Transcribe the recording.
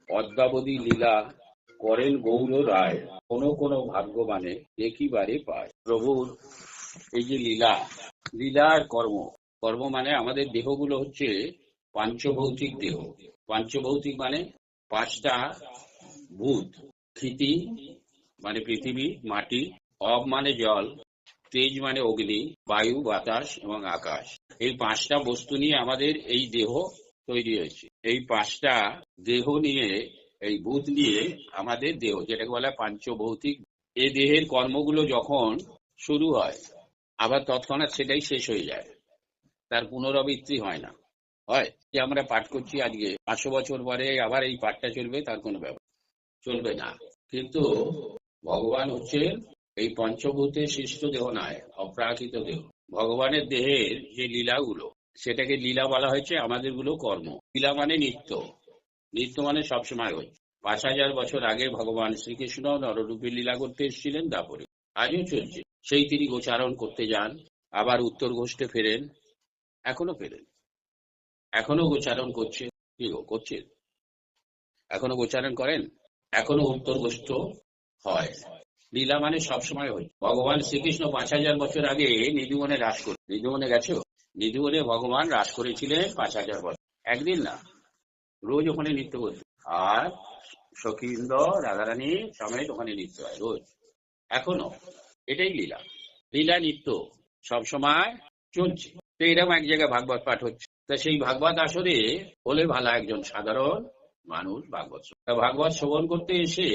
অদ্যাবধি লীলা করেন গৌর রায়, কোনো কোনো ভাগ্যবানে দেখিবারে পায়। প্রভুর এই যে লীলা, লীলা আর কর্ম, কর্ম মানে আমাদের দেহগুলো হচ্ছে পাঞ্চভৌতিক দেহ। পাঞ্চভৌতিক মানে পাঁচটা ভূত। ক্ষিতি মানে পৃথিবী, মাটি, অব মানে জল, তেজ মানে অগ্নি, বায়ু, বাতাস এবং আকাশ। এই পাঁচটা বস্তু নিয়ে আমাদের এই দেহ তৈরি হয়েছে। এই পাঁচটা দেহ নিয়ে, এই ভূত নিয়ে আমাদের দেহ, যেটাকে বলা হয় পাঞ্চভৌতিক। এই দেহের কর্মগুলো যখন শুরু হয়, আবার তৎক্ষণাৎ সেটাই শেষ হয়ে যায়, তার পুনরাবৃত্তি হয় না। হয় যে আমরা পাঠ করছি আজকে, 500 বছর পরে আবার এই পাঠটা চলবে, তার কোনো ব্যাপার চলবে না। কিন্তু ভগবান হচ্ছে এই পঞ্চভূতের সৃষ্ট দেহ নয়, অপ্রাকৃত দেহ। ভগবানের দেহের যে লীলাগুলো, সেটাকে লীলা বলা হয়েছে, আমাদের গুলো কর্ম। লীলা মানে নিত্য, নিত্য মানে সবসময় হচ্ছে। 5000 বছর আগে ভগবান শ্রীকৃষ্ণ নররূপে লীলা করতে এসেছিলেন, তারপরে আজও চলছে। সেই তিনি গোচারণ করতে যান, আবার উত্তর ঘোষ্টে ফেরেন, এখনো ফেরেন, এখনো গোচারণ করছে। কি করছে? এখনো গোচারণ করেন, এখনো উত্তর ঘোষ্ট হয়। লীলা মানে সবসময় হয়। ভগবান শ্রীকৃষ্ণ 5000 বছর আগে নিধুবনে রাস করে, নিধুবনে গেছে, নিধুবনে ভগবান রাস করেছিলেন 5000 বছর, একদিন না, রোজ ওখানে নৃত্য করত। আর সখীন্দ্র রাধারানী সমেত ওখানে নৃত্য হয় রোজ, এখনো। এটাই লীলা, লীলা নিত্য সবসময় চলছে। তো এরকম এক জায়গায় ভাগবত পাঠ হচ্ছে, তা সেই ভাগবত আসরে হলে ভালো একজন সাধারণ মানুষ ভাগবত ভাগবত শ্রবণ করতে এসে